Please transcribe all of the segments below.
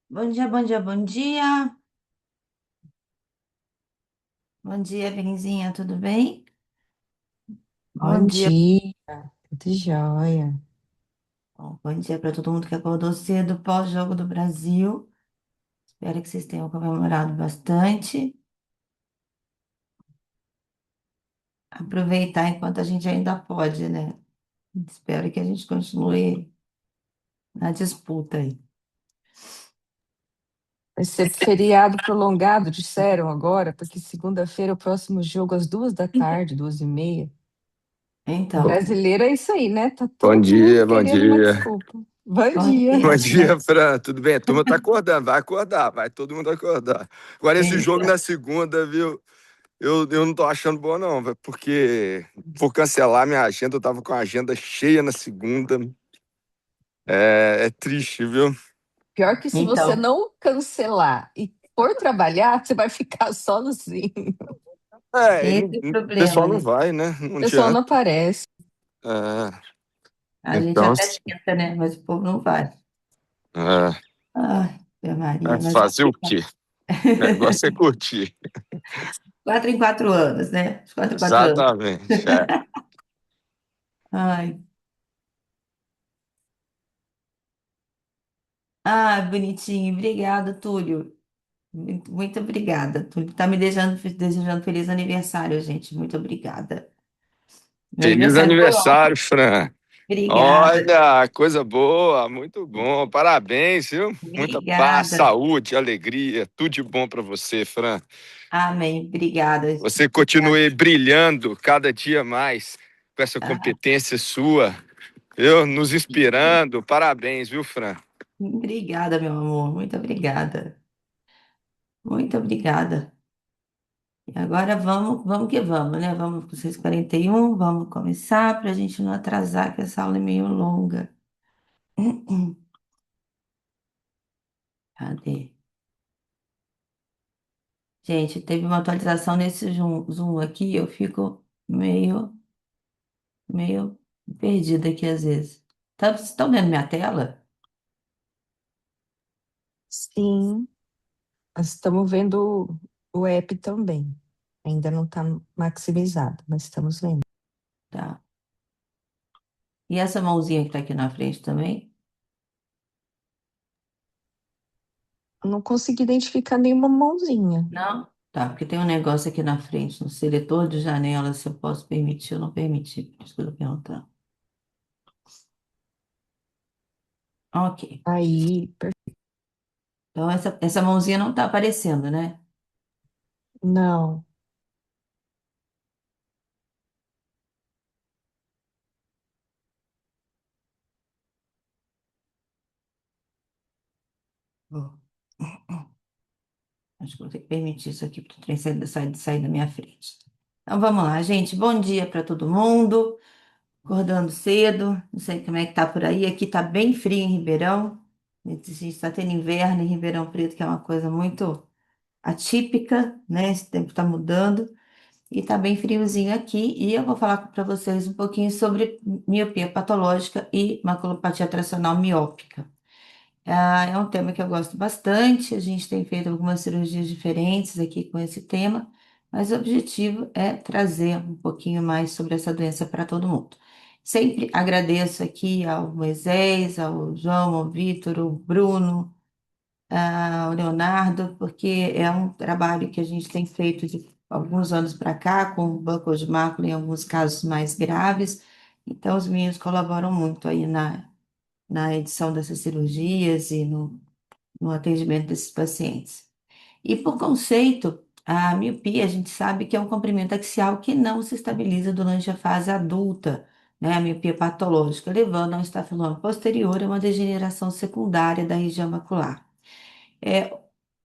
Bom dia, bom dia, bom dia. Bom dia, Benizinha, tudo bem? Bom Bom dia, dia, tudo jóia. bom dia para todo mundo que acordou cedo pós-jogo do Brasil. Espero que vocês tenham comemorado bastante. Aproveitar enquanto a gente ainda pode, né? Espero que a gente continue na disputa aí. Vai ser feriado prolongado, disseram agora, porque segunda-feira é o próximo jogo às 2 da tarde, 2h30. Então, Brasileiro é isso aí, né? Tá Bom todo mundo dia, bom querendo uma dia. desculpa. Bom bom dia. Bom dia, Fran. dia, Fran. Tudo bem? A turma tá acordando, vai acordar, vai todo mundo acordar. Agora, esse jogo Então, na segunda, viu? Eu não tô achando bom, não, velho, porque vou cancelar minha agenda. Eu tava com a agenda cheia na segunda. É triste, viu? Pior que se você então, não cancelar e for trabalhar, você vai ficar sozinho. esse é o O problema, pessoal não né? vai, né? O Não pessoal não adianta. aparece. É, A gente então, até tenta, né? Mas o povo não vai. é, Ai, Ave Maria, mas fazer o quê? O negócio é curtir. 4 em 4 anos, né? De 4 em 4 anos. Exatamente. Ai, bonitinho. Obrigada, Túlio. Muito, muito obrigada. Túlio tá me desejando feliz aniversário, gente. Muito obrigada. Meu Feliz aniversário foi ontem. aniversário, Fran. Obrigada, Olha, coisa boa, muito bom. Parabéns, viu? Muita paz, obrigada. saúde, alegria, tudo de bom para você, Fran. Amém. Obrigada. Você continue brilhando cada dia mais com essa Ah, competência sua, viu? Nos inspirando. Parabéns, viu, Fran? obrigada, meu amor. Muito obrigada. Muito obrigada. E agora vamos que vamos, né? Vamos para 6h41, vamos começar para a gente não atrasar, que essa aula é meio longa. Cadê? Gente, teve uma atualização nesse Zoom aqui, eu fico meio perdida aqui às vezes. Tá, vocês estão vendo minha tela? Sim, nós estamos vendo o app também. Ainda não está maximizado, mas estamos vendo. Tá. E essa mãozinha que tá aqui na frente também? Não consegui identificar nenhuma mãozinha. Não? Tá, porque tem um negócio aqui na frente, no seletor de janela, se eu posso permitir ou não permitir. Por isso que eu tô perguntando. Ok. Aí, Então essa mãozinha não tá aparecendo, né? não. Vou. Acho que vou ter que permitir isso aqui para o trem sair da minha frente. Então vamos lá, gente. Bom dia para todo mundo. Acordando cedo. Não sei como é que tá por aí. Aqui tá bem frio em Ribeirão. A gente está tendo inverno em Ribeirão Preto, que é uma coisa muito atípica, né? Esse tempo está mudando. E tá bem friozinho aqui. E eu vou falar para vocês um pouquinho sobre miopia patológica e maculopatia tracional miópica. É um tema que eu gosto bastante. A gente tem feito algumas cirurgias diferentes aqui com esse tema, mas o objetivo é trazer um pouquinho mais sobre essa doença para todo mundo. Sempre agradeço aqui ao Moisés, ao João, ao Vitor, ao Bruno, ao Leonardo, porque é um trabalho que a gente tem feito de alguns anos para cá, com buccal de mácula em alguns casos mais graves. Então, os meninos colaboram muito aí na edição dessas cirurgias e no atendimento desses pacientes. E por conceito, a miopia, a gente sabe que é um comprimento axial que não se estabiliza durante a fase adulta, né? A miopia patológica, levando a um estafiloma posterior a uma degeneração secundária da região macular. É,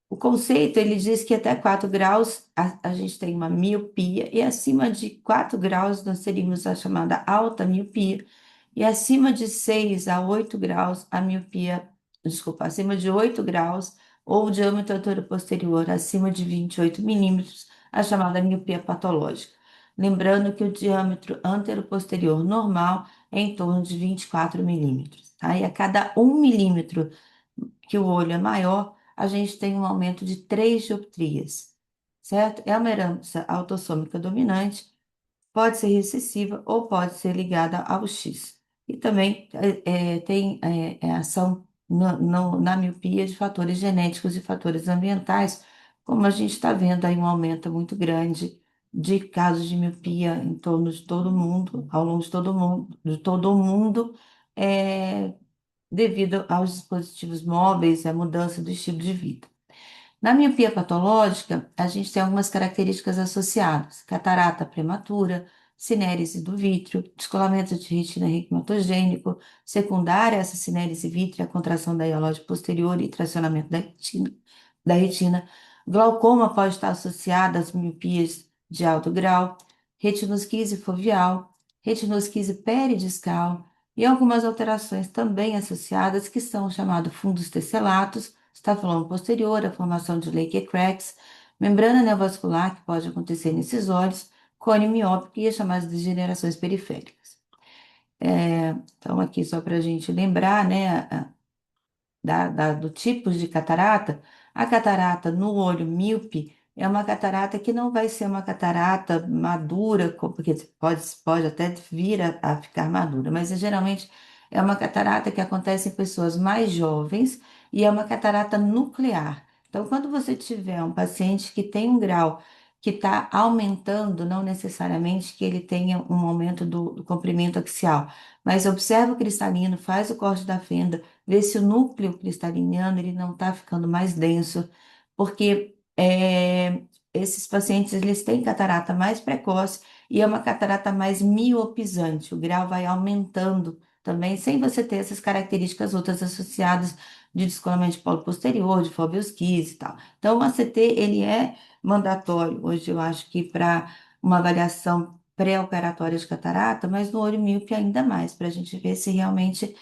o conceito, ele diz que até 4 graus a gente tem uma miopia e acima de 4 graus nós teríamos a chamada alta miopia e acima de 6 a 8 graus a miopia, desculpa, acima de 8 graus ou o diâmetro antero-posterior acima de 28 milímetros, a chamada miopia patológica. Lembrando que o diâmetro antero-posterior normal é em torno de 24 milímetros, tá? E a cada 1 milímetro que o olho é maior, a gente tem um aumento de 3 dioptrias, certo? É uma herança autossômica dominante, pode ser recessiva ou pode ser ligada ao X. E também tem ação na miopia de fatores genéticos e fatores ambientais, como a gente está vendo aí um aumento muito grande de casos de miopia em torno de todo mundo, ao longo de todo o mundo, é, devido aos dispositivos móveis, à mudança do estilo de vida. Na miopia patológica, a gente tem algumas características associadas: catarata prematura, cinérese do vítreo, descolamento de retina eritematogenêco, secundária a essa cinérese vítrea, a contração da hialose posterior e tracionamento da retina. Glaucoma pode estar associado às miopias de alto grau, retinosquise foveal, retinosquise peridiscal e algumas alterações também associadas que são chamados fundos tesselatos, estáfilo posterior, a formação de Lake cracks, membrana neovascular que pode acontecer nesses olhos, cone miópico e as chamadas degenerações periféricas. Então, aqui só para a gente lembrar, né, do tipo de catarata, a catarata no olho míope é uma catarata que não vai ser uma catarata madura, porque pode até vir a ficar madura, mas geralmente é uma catarata que acontece em pessoas mais jovens e é uma catarata nuclear. Então, quando você tiver um paciente que tem um grau que está aumentando, não necessariamente que ele tenha um aumento do comprimento axial, mas observa o cristalino, faz o corte da fenda, ver se o núcleo cristaliniano ele não está ficando mais denso, porque esses pacientes eles têm catarata mais precoce e é uma catarata mais miopizante. O grau vai aumentando também, sem você ter essas características outras associadas de descolamento de polo posterior, de foveosquise e tal. Então, o ACT ele é mandatório hoje, eu acho que para uma avaliação pré-operatória de catarata, mas no olho míope ainda mais, para a gente ver se realmente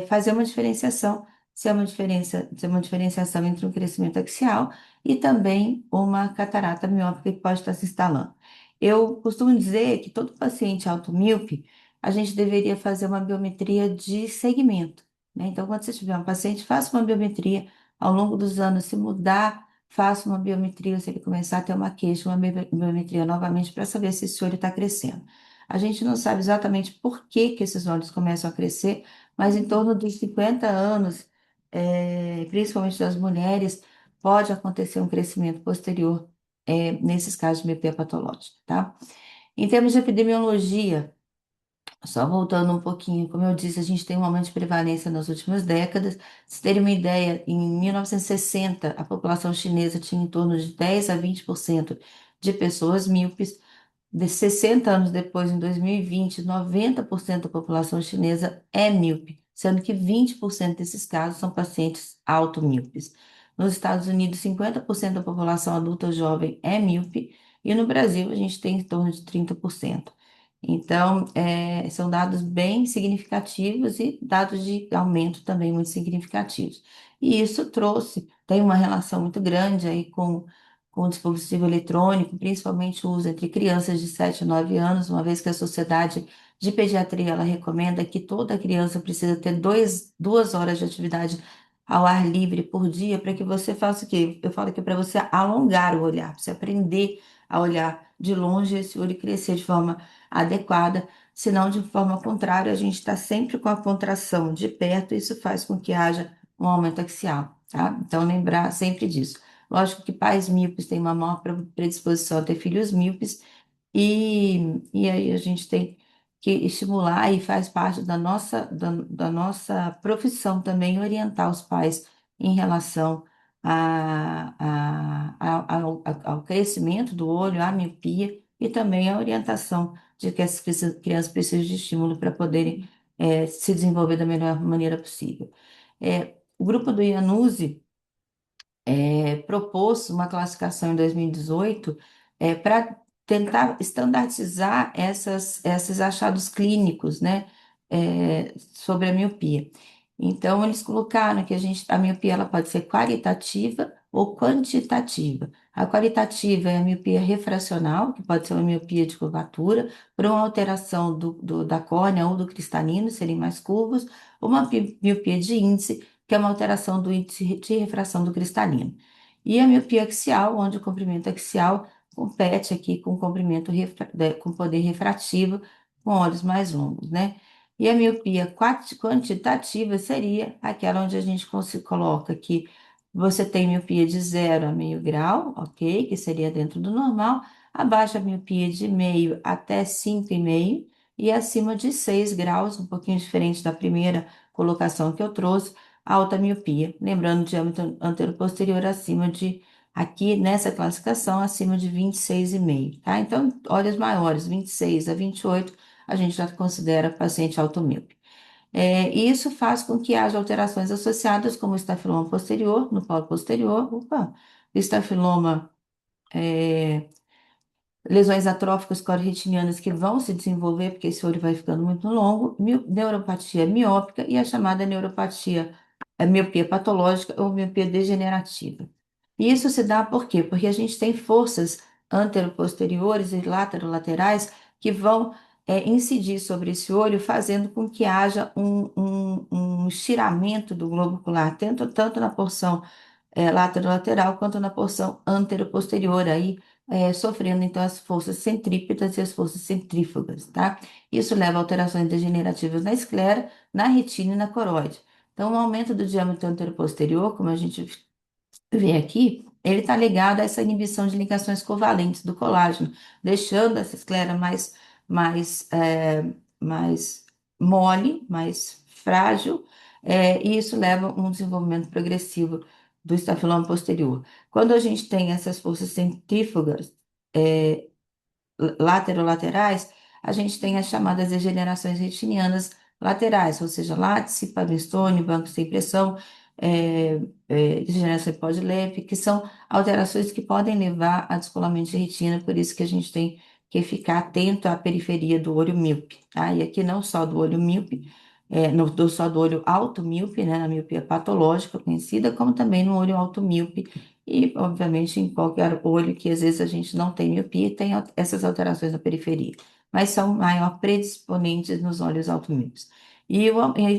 fazer uma diferenciação, se é uma diferenciação entre um crescimento axial e também uma catarata miópica que pode estar se instalando. Eu costumo dizer que todo paciente automíope, a gente deveria fazer uma biometria de segmento, né? Então, quando você tiver um paciente, faça uma biometria ao longo dos anos, se mudar, faça uma biometria, se ele começar a ter uma queixa, uma biometria novamente para saber se esse olho está crescendo. A gente não sabe exatamente por que que esses olhos começam a crescer, mas em torno dos 50 anos, principalmente das mulheres, pode acontecer um crescimento posterior, nesses casos de miopia patológica, tá? Em termos de epidemiologia, só voltando um pouquinho, como eu disse, a gente tem um aumento de prevalência nas últimas décadas. Se terem uma ideia, em 1960, a população chinesa tinha em torno de 10 a 20% de pessoas míopes. De 60 anos depois, em 2020, 90% da população chinesa é míope, sendo que 20% desses casos são pacientes automíopes. Nos Estados Unidos, 50% da população adulta jovem é míope, e no Brasil a gente tem em torno de 30%. Então, são dados bem significativos e dados de aumento também muito significativos. E isso tem uma relação muito grande aí com o dispositivo eletrônico, principalmente o uso entre crianças de 7 a 9 anos, uma vez que a Sociedade de Pediatria ela recomenda que toda criança precisa ter 2 horas de atividade ao ar livre por dia para que você faça o quê? Eu falo que é para você alongar o olhar, para você aprender a olhar de longe esse olho crescer de forma adequada, senão de forma contrária, a gente está sempre com a contração de perto, e isso faz com que haja um aumento axial, tá? Então, lembrar sempre disso. Lógico que pais míopes têm uma maior predisposição a ter filhos míopes, e aí a gente tem que estimular e faz parte da nossa profissão também orientar os pais em relação ao crescimento do olho, à miopia e também a orientação de que essas crianças precisam de estímulo para poderem se desenvolver da melhor maneira possível. O grupo do Iannuzzi propôs uma classificação em 2018 para tentar estandartizar esses achados clínicos, né, sobre a miopia. Então, eles colocaram que a miopia ela pode ser qualitativa ou quantitativa. A qualitativa é a miopia refracional, que pode ser uma miopia de curvatura, por uma alteração da córnea ou do cristalino, serem mais curvos, ou uma miopia de índice, que é uma alteração do índice de refração do cristalino. E a miopia axial, onde o comprimento axial compete aqui com o comprimento com poder refrativo, com olhos mais longos, né? E a miopia quantitativa seria aquela onde a gente coloca que você tem miopia de 0 a meio grau, ok? Que seria dentro do normal. Abaixo a miopia de meio até 5,5 e acima de 6 graus, um pouquinho diferente da primeira colocação que eu trouxe, alta miopia. Lembrando, diâmetro antero-posterior acima de, aqui nessa classificação, acima de 26,5, tá? Então, olhos maiores, 26 a 28, a gente já considera paciente automíope. E isso faz com que haja alterações associadas, como estafiloma posterior, no polo posterior, estafiloma, é, lesões atróficas córneo-retinianas que vão se desenvolver, porque esse olho vai ficando muito longo, neuropatia miópica e a chamada neuropatia, miopia patológica ou miopia degenerativa. E isso se dá por quê? Porque a gente tem forças anteroposteriores e laterolaterais que vão incidir sobre esse olho, fazendo com que haja um estiramento do globo ocular, tanto na porção lateral quanto na porção anteroposterior, aí sofrendo então as forças centrípetas e as forças centrífugas, tá? Isso leva a alterações degenerativas na esclera, na retina e na coroide. Então, o aumento do diâmetro anteroposterior, como a gente vê aqui, ele está ligado a essa inibição de ligações covalentes do colágeno, deixando essa esclera mais, mais mole, mais frágil, e isso leva a um desenvolvimento progressivo do estafiloma posterior. Quando a gente tem essas forças centrífugas, é, laterolaterais, a gente tem as chamadas degenerações retinianas laterais, ou seja, látice, Pavestone, banco sem pressão, degeneração hipoide-Leppe, que são alterações que podem levar a descolamento de retina, por isso que a gente tem que ficar atento à periferia do olho míope, tá? E aqui não só do olho míope, só do olho alto míope, né, na miopia patológica conhecida, como também no olho alto míope, e, obviamente, em qualquer olho que às vezes a gente não tem miopia, tem essas alterações na periferia, mas são maior predisponentes nos olhos automíopes. E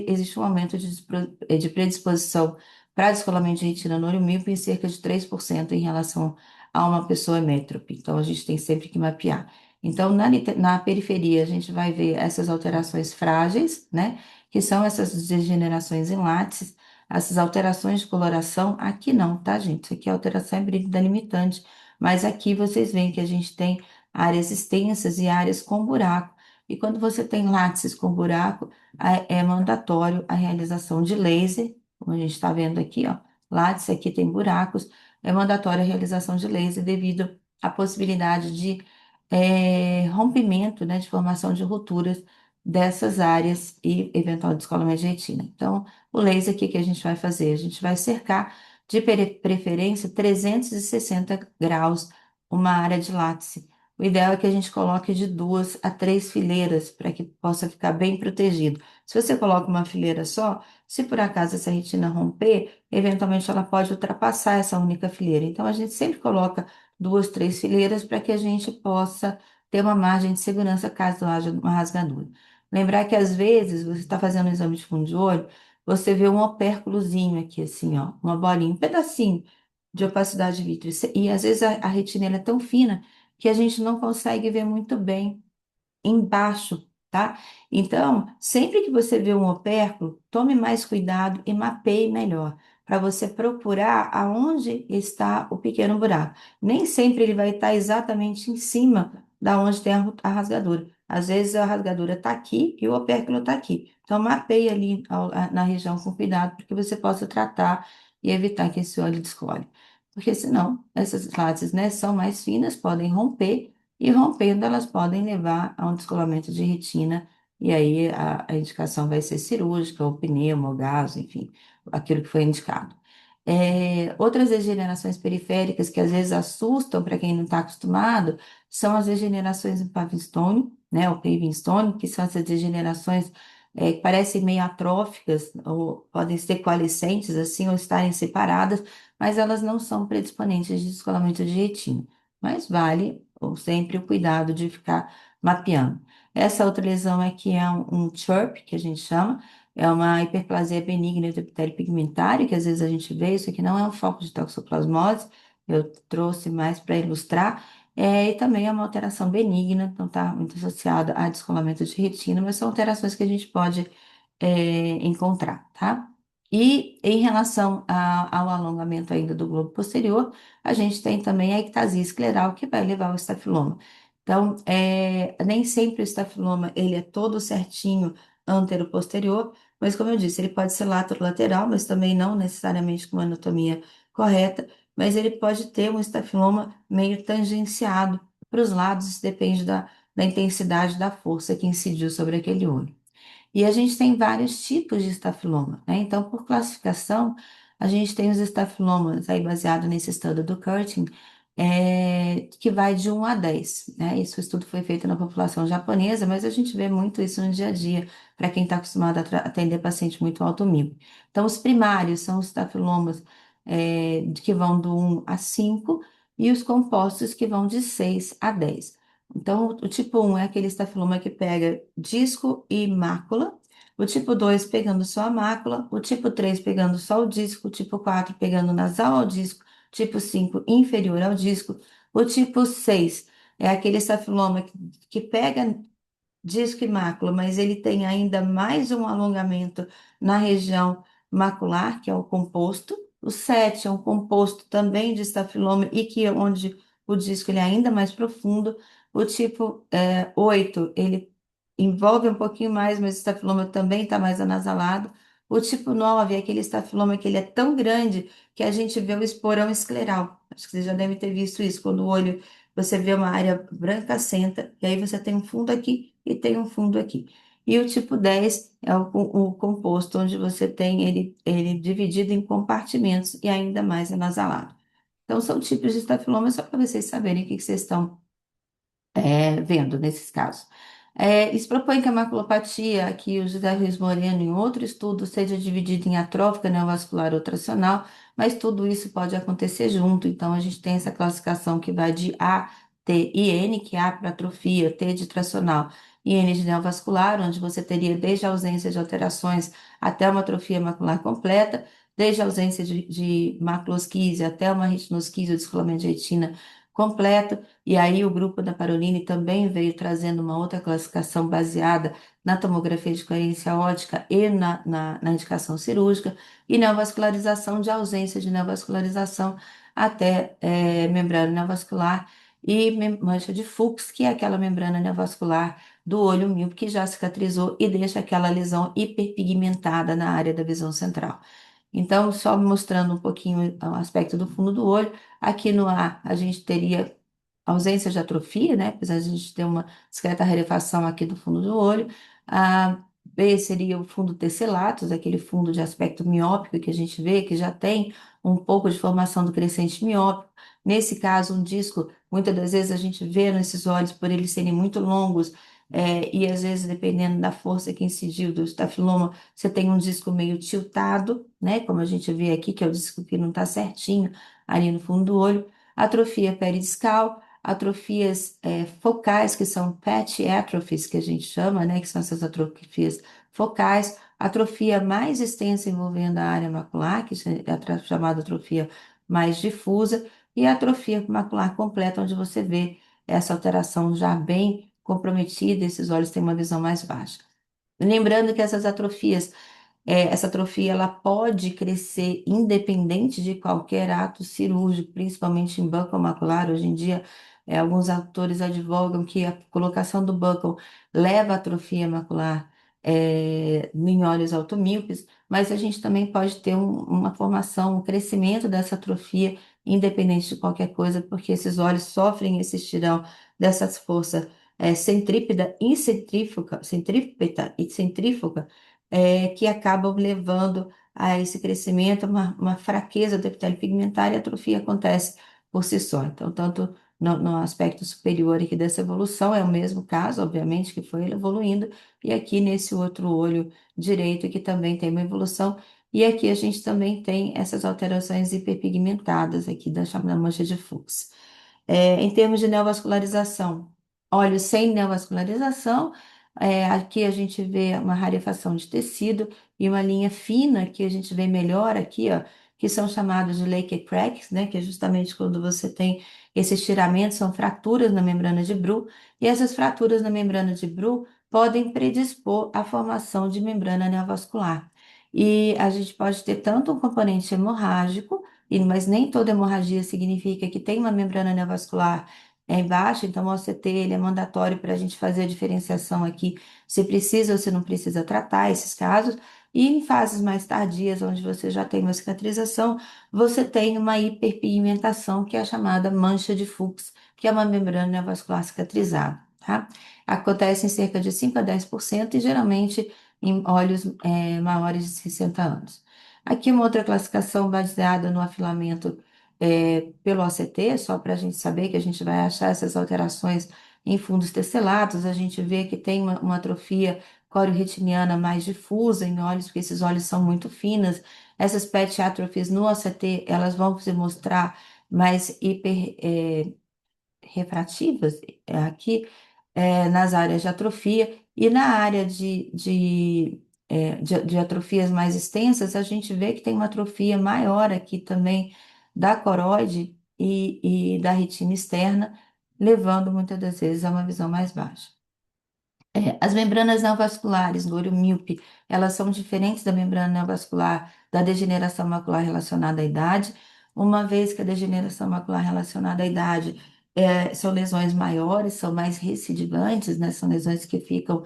existe um aumento de predisposição para descolamento de retina no olho míope em cerca de 3% em relação a uma pessoa emétrope. Então, a gente tem sempre que mapear. Então, na periferia, a gente vai ver essas alterações frágeis, né? Que são essas degenerações em látices, essas alterações de coloração, aqui não, tá, gente? Isso aqui é alteração híbrida limitante, mas aqui vocês veem que a gente tem áreas extensas e áreas com buraco. E quando você tem látices com buraco, é mandatório a realização de laser, como a gente está vendo aqui, ó. Látice aqui tem buracos, é mandatória a realização de laser devido à possibilidade de rompimento, né, de formação de rupturas dessas áreas e eventual descolamento de retina. Então, o laser, o que que a gente vai fazer? A gente vai cercar de preferência 360 graus uma área de látice. O ideal é que a gente coloque de 2 a 3 fileiras para que possa ficar bem protegido. Se você coloca uma fileira só, se por acaso essa retina romper, eventualmente ela pode ultrapassar essa única fileira. Então a gente sempre coloca 2, 3 fileiras para que a gente possa ter uma margem de segurança caso haja uma rasgadura. Lembrar que às vezes você está fazendo um exame de fundo de olho, você vê um opérculozinho aqui, assim, ó, uma bolinha, um pedacinho de opacidade vítreo. E às vezes a retina ela é tão fina que a gente não consegue ver muito bem embaixo, tá? Então, sempre que você vê um opérculo, tome mais cuidado e mapeie melhor, para você procurar aonde está o pequeno buraco. Nem sempre ele vai estar exatamente em cima da onde tem a rasgadura. Às vezes a rasgadura está aqui e o opérculo está aqui. Então, mapeie ali na região com cuidado, para que você possa tratar e evitar que esse óleo descolhe. Porque senão, essas laces, né, são mais finas, podem romper e rompendo, elas podem levar a um descolamento de retina, e aí a indicação vai ser cirúrgica, ou pneumo, ou gaso, enfim, aquilo que foi indicado. Outras degenerações periféricas que às vezes assustam para quem não está acostumado são as degenerações em Pavistone, né, ou paving stone, que são essas degenerações que parecem meio atróficas, ou podem ser coalescentes, assim, ou estarem separadas, mas elas não são predisponentes de descolamento de retina. Mas vale ou sempre o cuidado de ficar mapeando. Essa outra lesão aqui é um chirp, que a gente chama, é uma hiperplasia benigna do epitélio pigmentário, que às vezes a gente vê, isso aqui não é um foco de toxoplasmose, eu trouxe mais para ilustrar, e também é uma alteração benigna, não está muito associada a descolamento de retina, mas são alterações que a gente pode encontrar, tá? E em relação ao alongamento ainda do globo posterior, a gente tem também a ectasia escleral, que vai levar ao estafiloma. Então, nem sempre o estafiloma ele é todo certinho antero-posterior, mas como eu disse, ele pode ser lateral, mas também não necessariamente com uma anatomia correta, mas ele pode ter um estafiloma meio tangenciado para os lados, isso depende da intensidade da força que incidiu sobre aquele olho. E a gente tem vários tipos de estafiloma, né? Então, por classificação, a gente tem os estafilomas, aí baseado nesse estudo do Curtin, que vai de 1 a 10, né? Esse estudo foi feito na população japonesa, mas a gente vê muito isso no dia a dia, para quem está acostumado a atender paciente muito alto nível. Então, os primários são os estafilomas que vão do 1 a 5 e os compostos que vão de 6 a 10. Então, o tipo 1 é aquele estafiloma que pega disco e mácula, o tipo 2 pegando só a mácula, o tipo 3 pegando só o disco, o tipo 4 pegando nasal ao disco, tipo 5 inferior ao disco, o tipo 6 é aquele estafiloma que pega disco e mácula, mas ele tem ainda mais um alongamento na região macular, que é o composto. O 7 é um composto também de estafiloma e que é onde o disco ele é ainda mais profundo. O tipo 8, ele envolve um pouquinho mais, mas o estafiloma também está mais anasalado. O tipo 9 é aquele estafiloma que ele é tão grande que a gente vê o esporão escleral. Acho que você já deve ter visto isso, quando o olho, você vê uma área branca senta, e aí você tem um fundo aqui e tem um fundo aqui. E o tipo 10 é o composto, onde você tem ele dividido em compartimentos e ainda mais anasalado. Então, são tipos de estafiloma, só para vocês saberem o que que vocês estão vendo nesses casos. Isso propõe que a maculopatia, que o José Luiz Moreno, em outro estudo, seja dividida em atrófica neovascular ou tracional, mas tudo isso pode acontecer junto. Então, a gente tem essa classificação que vai de A, T e N, que é A para atrofia, T de tracional e N de neovascular, onde você teria desde a ausência de alterações até uma atrofia macular completa, desde a ausência de maculosquise até uma retinosquise ou descolamento de retina completo. E aí o grupo da Paroline também veio trazendo uma outra classificação baseada na tomografia de coerência óptica e na indicação cirúrgica, e neovascularização de ausência de neovascularização até membrana neovascular e mancha de Fuchs, que é aquela membrana neovascular do olho míope que já cicatrizou e deixa aquela lesão hiperpigmentada na área da visão central. Então, só mostrando um pouquinho o aspecto do fundo do olho, aqui no A a gente teria ausência de atrofia, né? Apesar de a gente ter uma discreta rarefação aqui do fundo do olho. A B seria o fundo tesselatus, aquele fundo de aspecto miópico que a gente vê, que já tem um pouco de formação do crescente miópico. Nesse caso, um disco, muitas das vezes a gente vê nesses olhos, por eles serem muito longos, e às vezes, dependendo da força que incidiu do estafiloma, você tem um disco meio tiltado, né? Como a gente vê aqui, que é o disco que não está certinho ali no fundo do olho. Atrofia peridiscal, atrofias focais, que são patch atrophies, que a gente chama, né, que são essas atrofias focais, atrofia mais extensa envolvendo a área macular, que é a chamada atrofia mais difusa, e a atrofia macular completa, onde você vê essa alteração já bem comprometida, esses olhos têm uma visão mais baixa. Lembrando que essa atrofia ela pode crescer independente de qualquer ato cirúrgico, principalmente em buccal macular. Hoje em dia, alguns autores advogam que a colocação do buccal leva à atrofia macular em olhos automíopes, mas a gente também pode ter uma formação, um crescimento dessa atrofia, independente de qualquer coisa, porque esses olhos sofrem esse estirão dessas forças centrípeta e centrípeta e centrífuga que acabam levando a esse crescimento, uma fraqueza do epitélio pigmentar e a atrofia acontece por si só. Então, tanto no aspecto superior aqui dessa evolução, é o mesmo caso, obviamente, que foi evoluindo, e aqui nesse outro olho direito, que também tem uma evolução, e aqui a gente também tem essas alterações hiperpigmentadas aqui da chamada mancha de Fuchs. Em termos de neovascularização, olhos sem neovascularização, Aqui a gente vê uma rarefação de tecido e uma linha fina que a gente vê melhor aqui, ó, que são chamados de lake cracks, né? Que é justamente quando você tem esses tiramentos, são fraturas na membrana de Bru, e essas fraturas na membrana de Bru podem predispor à formação de membrana neovascular. E a gente pode ter tanto um componente hemorrágico, mas nem toda hemorragia significa que tem uma membrana neovascular embaixo, então o OCT ele é mandatório para a gente fazer a diferenciação aqui, se precisa ou se não precisa tratar esses casos. E em fases mais tardias, onde você já tem uma cicatrização, você tem uma hiperpigmentação, que é a chamada mancha de Fuchs, que é uma membrana neovascular cicatrizada, tá? Acontece em cerca de 5 a 10% e geralmente em olhos maiores de 60 anos. Aqui uma outra classificação baseada no afilamento pelo OCT, só para a gente saber que a gente vai achar essas alterações em fundos tesselados, a gente vê que tem uma atrofia coreo-retiniana mais difusa em olhos, porque esses olhos são muito finos. Essas PET atrophies no OCT, elas vão se mostrar mais refrativas aqui nas áreas de atrofia e na área de atrofias mais extensas, a gente vê que tem uma atrofia maior aqui também da coroide e da retina externa, levando muitas das vezes a uma visão mais baixa. As membranas neovasculares do olho míope, elas são diferentes da membrana neovascular da degeneração macular relacionada à idade, uma vez que a degeneração macular relacionada à idade são lesões maiores, são mais recidivantes, né? São lesões que ficam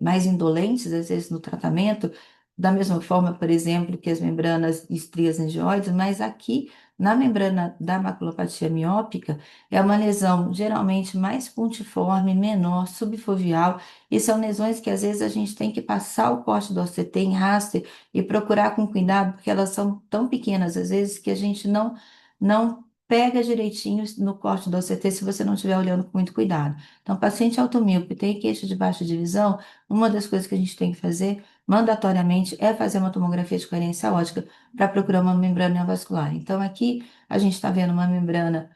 mais indolentes, às vezes, no tratamento, da mesma forma, por exemplo, que as membranas estrias angioides, mas aqui, na membrana da maculopatia miópica, é uma lesão geralmente mais pontiforme, menor, subfoveal, e são lesões que às vezes a gente tem que passar o corte do OCT em raster e procurar com cuidado, porque elas são tão pequenas às vezes que a gente não pega direitinho no corte do OCT se você não estiver olhando com muito cuidado. Então, paciente automíope tem queixa de baixa de visão, uma das coisas que a gente tem que fazer mandatoriamente é fazer uma tomografia de coerência óptica para procurar uma membrana neovascular. Então, aqui a gente está vendo uma membrana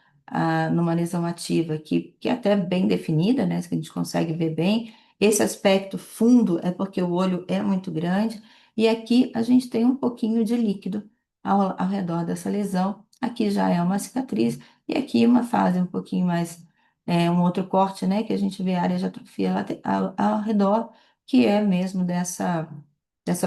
numa lesão ativa que é até bem definida, né? Que a gente consegue ver bem. Esse aspecto fundo é porque o olho é muito grande, e aqui a gente tem um pouquinho de líquido ao redor dessa lesão. Aqui já é uma cicatriz, e aqui uma fase um pouquinho mais, um outro corte, né? Que a gente vê a área de atrofia ao redor, que é mesmo dessa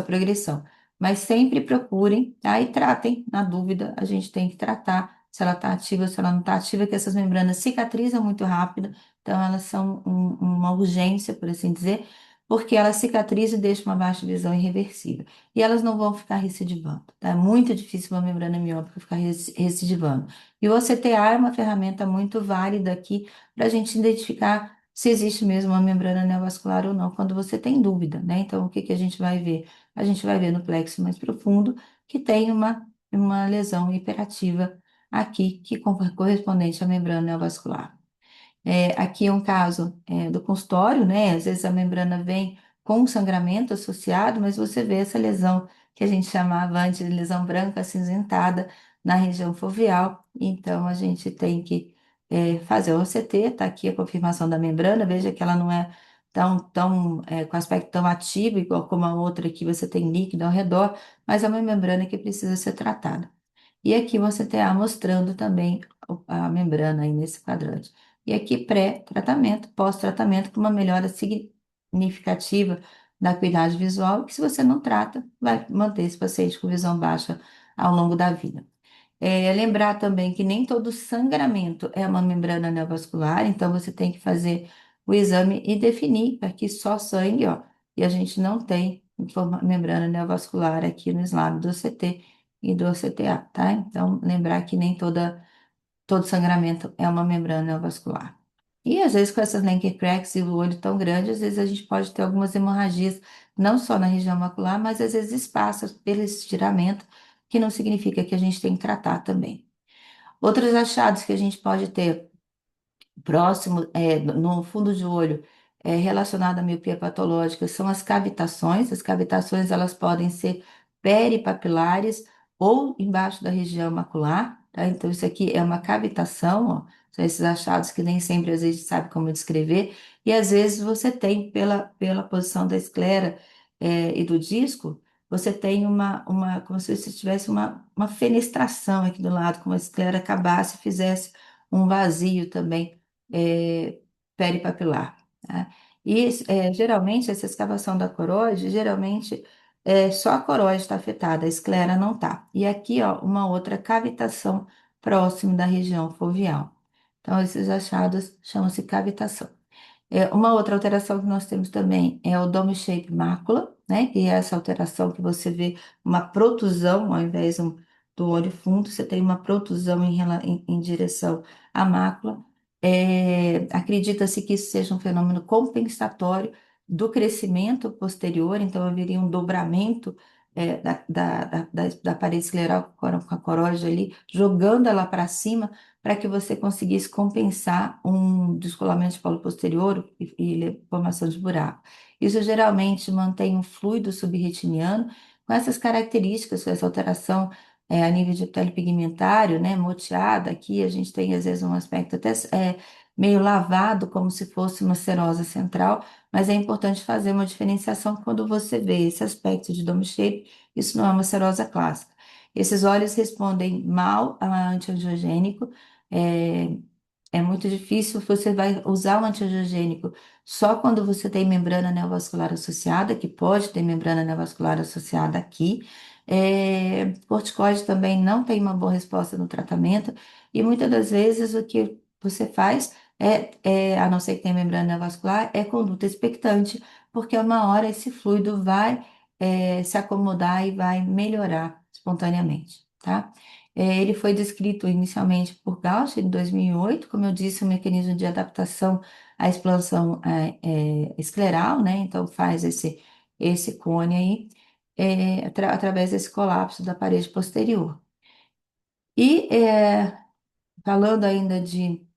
progressão. Mas sempre procurem, tá? E tratem, na dúvida, a gente tem que tratar se ela está ativa ou se ela não está ativa, que essas membranas cicatrizam muito rápido, então elas são uma urgência, por assim dizer, porque elas cicatrizam e deixam uma baixa visão irreversível. E elas não vão ficar recidivando, tá? É muito difícil uma membrana miópica ficar recidivando. E o OCTA é uma ferramenta muito válida aqui para a gente identificar se existe mesmo uma membrana neovascular ou não, quando você tem dúvida, né? Então, o que que a gente vai ver? A gente vai ver no plexo mais profundo que tem uma lesão hiperativa aqui, que correspondente à membrana neovascular. Aqui é um caso do consultório, né? Às vezes a membrana vem com sangramento associado, mas você vê essa lesão que a gente chamava antes de lesão branca acinzentada na região foveal. Então a gente tem que fazer o OCT, tá aqui a confirmação da membrana, veja que ela não é com aspecto tão ativo, igual como a outra que você tem líquido ao redor, mas é uma membrana que precisa ser tratada. E aqui você está mostrando também a membrana aí nesse quadrante. E aqui pré-tratamento, pós-tratamento, com uma melhora significativa da acuidade visual, que se você não trata, vai manter esse paciente com visão baixa ao longo da vida. Lembrar também que nem todo sangramento é uma membrana neovascular, então você tem que fazer o exame e definir aqui só sangue, ó, e a gente não tem membrana neovascular aqui no slab do CT e do CTA, tá? Então, lembrar que nem todo sangramento é uma membrana neovascular. E às vezes com essas Lenker cracks e o olho tão grande, às vezes a gente pode ter algumas hemorragias, não só na região macular, mas às vezes espaços pelo estiramento, que não significa que a gente tem que tratar também. Outros achados que a gente pode ter próximo, no fundo de olho, relacionado à miopia patológica, são as cavitações. As cavitações, elas podem ser peripapilares ou embaixo da região macular, tá? Então, isso aqui é uma cavitação, ó. São esses achados que nem sempre às vezes sabe como descrever. E às vezes você tem, pela posição da esclera, e do disco, você tem como se você tivesse uma fenestração aqui do lado, como se a esclera acabasse e fizesse um vazio também, peripapilar, tá? E geralmente essa escavação da coroide, geralmente só a coroide está afetada, a esclera não está. E aqui, ó, uma outra cavitação próximo da região foveal. Então, esses achados chamam-se cavitação. Uma outra alteração que nós temos também é o dome shape mácula, né? E é essa alteração que você vê uma protusão, ao invés do olho fundo, você tem uma protusão em direção à mácula. Acredita-se que isso seja um fenômeno compensatório do crescimento posterior, então haveria um dobramento da parede escleral com a coroide ali, jogando ela para cima para que você conseguisse compensar um descolamento de polo posterior e formação de buraco. Isso geralmente mantém um fluido subretiniano com essas características, com essa alteração a nível de pele pigmentário, né, moteada. Aqui a gente tem às vezes um aspecto até meio lavado, como se fosse uma serosa central, mas é importante fazer uma diferenciação quando você vê esse aspecto de dome shape, isso não é uma serosa clássica. Esses olhos respondem mal a antiangiogênico, é, é muito difícil, você vai usar o antiangiogênico só quando você tem membrana neovascular associada, que pode ter membrana neovascular associada aqui. Corticoide também não tem uma boa resposta no tratamento, e muitas das vezes o que você faz a não ser que tenha membrana neovascular, é conduta expectante, porque uma hora esse fluido vai se acomodar e vai melhorar espontaneamente, tá? Ele foi descrito inicialmente por Gauss em 2008, como eu disse, um mecanismo de adaptação à expansão escleral, né? Então faz esse cone aí, através desse colapso da parede posterior. E falando ainda de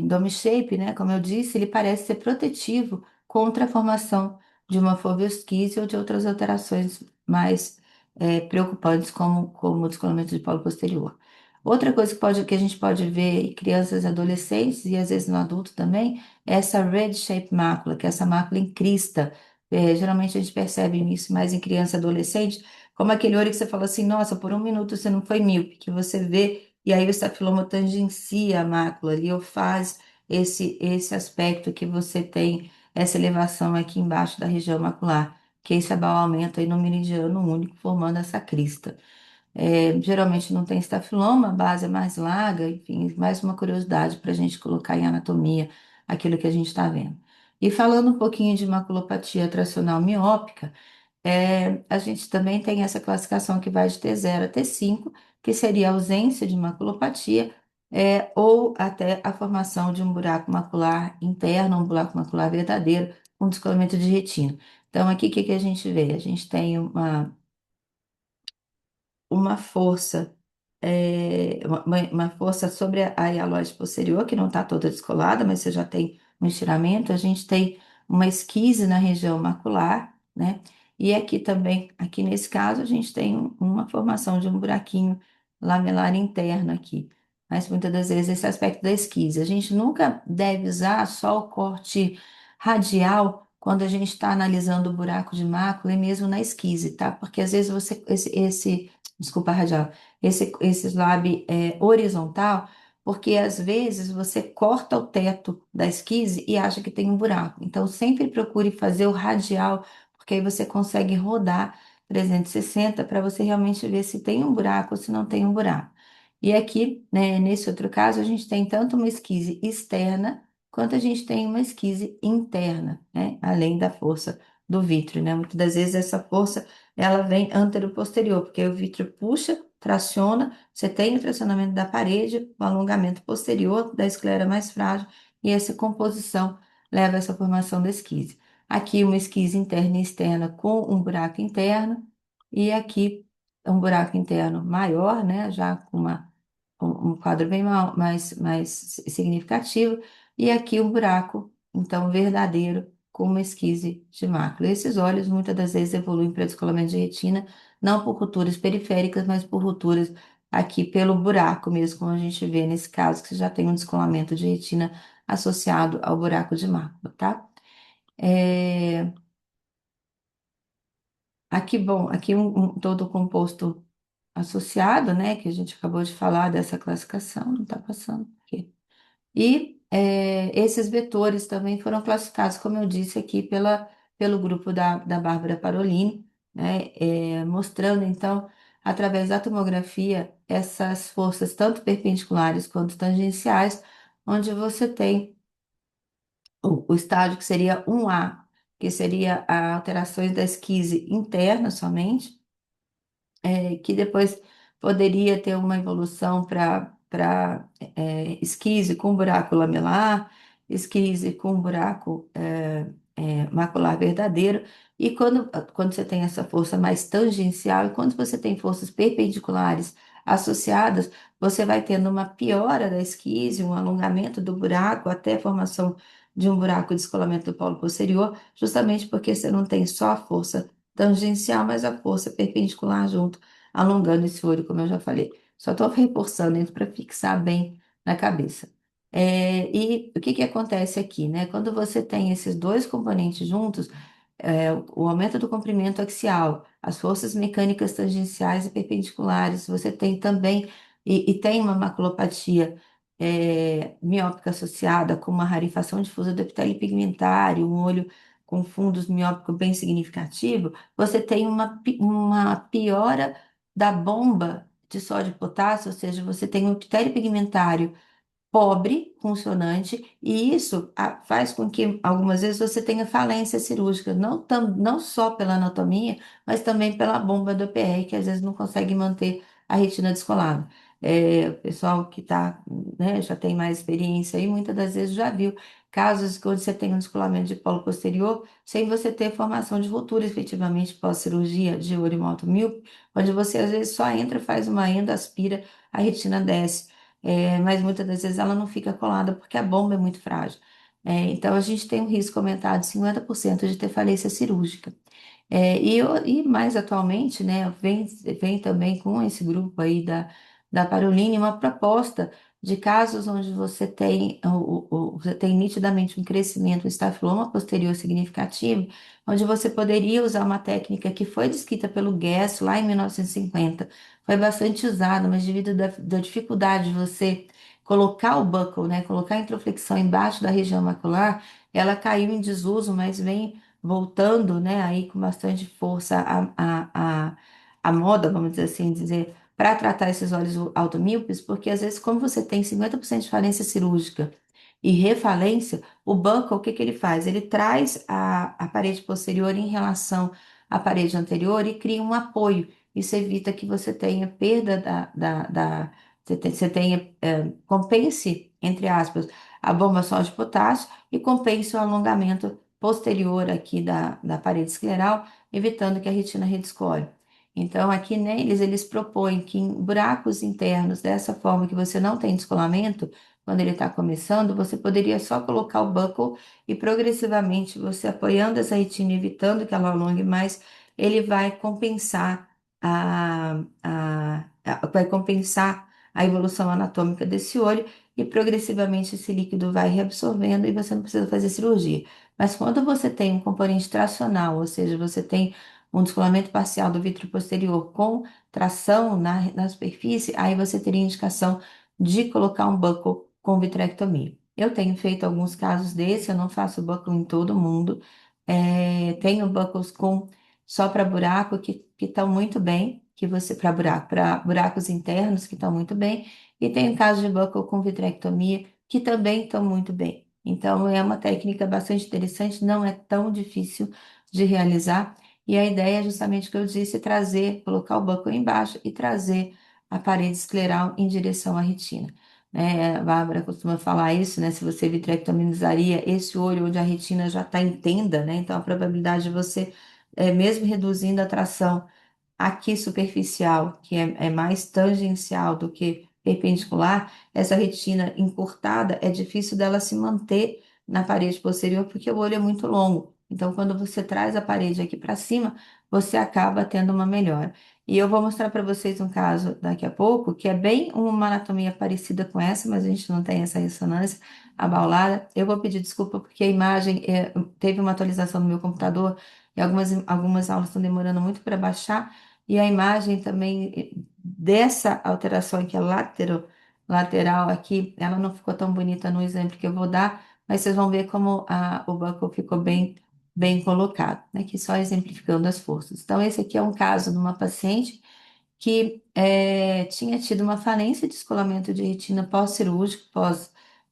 dome shape, né? Como eu disse, ele parece ser protetivo contra a formação de uma foveosquise ou de outras alterações mais preocupantes, como o descolamento de polo posterior. Outra coisa que a gente pode ver em crianças e adolescentes, e às vezes no adulto também, é essa red shape mácula, que é essa mácula em crista. Geralmente a gente percebe isso mais em criança e adolescente, como aquele olho que você fala assim, nossa, por um minuto você não foi míope, que você vê e aí o estafiloma tangencia a mácula ali, ou faz esse aspecto que você tem, essa elevação aqui embaixo da região macular, que é esse abaulamento aí no meridiano único, formando essa crista. Geralmente não tem estafiloma, a base é mais larga, enfim, mais uma curiosidade para a gente colocar em anatomia aquilo que a gente está vendo. E falando um pouquinho de maculopatia tracional miópica, a gente também tem essa classificação que vai de T0 a T5, que seria a ausência de maculopatia, ou até a formação de um buraco macular interno, um buraco macular verdadeiro, um descolamento de retina. Então, aqui o que que a gente vê? A gente tem uma força, uma força sobre a hialóide posterior, que não está toda descolada, mas você já tem um estiramento. A gente tem uma esquise na região macular, né? E aqui também, aqui nesse caso, a gente tem uma formação de um buraquinho lamelar interno aqui. Mas muitas das vezes esse aspecto da esquise. A gente nunca deve usar só o corte radial quando a gente está analisando o buraco de mácula e mesmo na esquise, tá? Porque às vezes desculpa, radial, esse slab horizontal, porque às vezes você corta o teto da esquise e acha que tem um buraco. Então, sempre procure fazer o radial, porque aí você consegue rodar 360 para você realmente ver se tem um buraco ou se não tem um buraco. E aqui, né, nesse outro caso, a gente tem tanto uma esquise externa, quanto a gente tem uma esquise interna, né, além da força do vítreo, né? Muitas das vezes essa força ela vem antero-posterior, porque o vítreo puxa, traciona, você tem o tracionamento da parede, o alongamento posterior da esclera mais frágil, e essa composição leva a essa formação da esquise. Aqui uma esquise interna e externa com um buraco interno, e aqui um buraco interno maior, né, já com um quadro bem mais significativo, e aqui um buraco, então, verdadeiro, com uma esquise de mácula. Esses olhos muitas das vezes evoluem para descolamento de retina, não por rupturas periféricas, mas por rupturas aqui pelo buraco mesmo, como a gente vê nesse caso, que você já tem um descolamento de retina associado ao buraco de mácula, tá? É, aqui, bom, aqui todo o composto associado, né, que a gente acabou de falar dessa classificação, não está passando aqui. E esses vetores também foram classificados, como eu disse aqui, pelo grupo da Bárbara Parolini, né, mostrando, então, através da tomografia, essas forças tanto perpendiculares quanto tangenciais, onde você tem o estágio que seria 1A, que seria a alterações da esquise interna somente, que depois poderia ter uma evolução para esquise com buraco lamelar, esquise com buraco macular verdadeiro, e quando você tem essa força mais tangencial, e quando você tem forças perpendiculares associadas, você vai tendo uma piora da esquise, um alongamento do buraco até a formação de um buraco de descolamento do polo posterior, justamente porque você não tem só a força tangencial, mas a força perpendicular junto, alongando esse olho, como eu já falei. Só estou reforçando isso para fixar bem na cabeça. E o que que acontece aqui, né? Quando você tem esses dois componentes juntos, o aumento do comprimento axial, as forças mecânicas tangenciais e perpendiculares, você tem também, e tem uma maculopatia miópica associada com uma rarefação difusa do epitélio pigmentário, um olho com fundos miópicos bem significativo, você tem uma piora da bomba de sódio e potássio, ou seja, você tem um epitélio pigmentário pobre, funcionante, e isso faz com que algumas vezes você tenha falência cirúrgica, não só pela anatomia, mas também pela bomba do PR, que às vezes não consegue manter a retina descolada. O pessoal que tá, né, já tem mais experiência aí, muitas das vezes já viu casos onde você tem um descolamento de polo posterior, sem você ter formação de ruptura efetivamente pós-cirurgia de olho míope, onde você às vezes só entra, faz uma enda, aspira, a retina desce. Mas muitas das vezes ela não fica colada porque a bomba é muito frágil. Então a gente tem um risco aumentado de 50% de ter falência cirúrgica. E mais atualmente, né, vem também com esse grupo aí da Paroline uma proposta de casos onde você tem, você tem nitidamente um crescimento, um estafiloma posterior significativo, onde você poderia usar uma técnica que foi descrita pelo Guess lá em 1950, foi bastante usada, mas devido da dificuldade de você colocar o buckle, né, colocar a introflexão embaixo da região macular, ela caiu em desuso, mas vem voltando, né, aí com bastante força a moda, vamos dizer assim, dizer, para tratar esses olhos automíopes, porque às vezes, como você tem 50% de falência cirúrgica e refalência, o buccal, o que que ele faz? Ele traz a parede posterior em relação à parede anterior e cria um apoio. Isso evita que você tenha perda você tenha, compense, entre aspas, a bomba só de potássio e compense o alongamento posterior aqui da parede escleral, evitando que a retina redescore. Então, aqui neles, eles propõem que em buracos internos, dessa forma que você não tem descolamento, quando ele está começando, você poderia só colocar o buckle e progressivamente você apoiando essa retina, evitando que ela alongue mais, ele vai compensar vai compensar a evolução anatômica desse olho e progressivamente esse líquido vai reabsorvendo e você não precisa fazer cirurgia. Mas quando você tem um componente tracional, ou seja, você tem um descolamento parcial do vítreo posterior com tração na superfície, aí você teria indicação de colocar um buckle com vitrectomia. Eu tenho feito alguns casos desse, eu não faço buckle em todo mundo. Tenho buckles com só para buraco que estão muito bem, que você para buracos internos que estão muito bem, e tenho casos de buckle com vitrectomia que também estão muito bem. Então é uma técnica bastante interessante, não é tão difícil de realizar. E a ideia é justamente o que eu disse, trazer, colocar o buckle embaixo e trazer a parede escleral em direção à retina. A Bárbara costuma falar isso, né? Se você vitrectomizaria esse olho onde a retina já está em tenda, né? Então a probabilidade de você, mesmo reduzindo a tração aqui superficial, que é mais tangencial do que perpendicular, essa retina encurtada, é difícil dela se manter na parede posterior porque o olho é muito longo. Então, quando você traz a parede aqui para cima, você acaba tendo uma melhora. E eu vou mostrar para vocês um caso daqui a pouco, que é bem uma anatomia parecida com essa, mas a gente não tem essa ressonância abaulada. Eu vou pedir desculpa porque a imagem teve uma atualização no meu computador e algumas aulas estão demorando muito para baixar. E a imagem também dessa alteração aqui, lateral aqui, ela não ficou tão bonita no exemplo que eu vou dar, mas vocês vão ver como o buckle ficou bem colocado, né? Aqui só exemplificando as forças. Então, esse aqui é um caso de uma paciente que tinha tido uma falência de descolamento de retina pós-cirúrgico,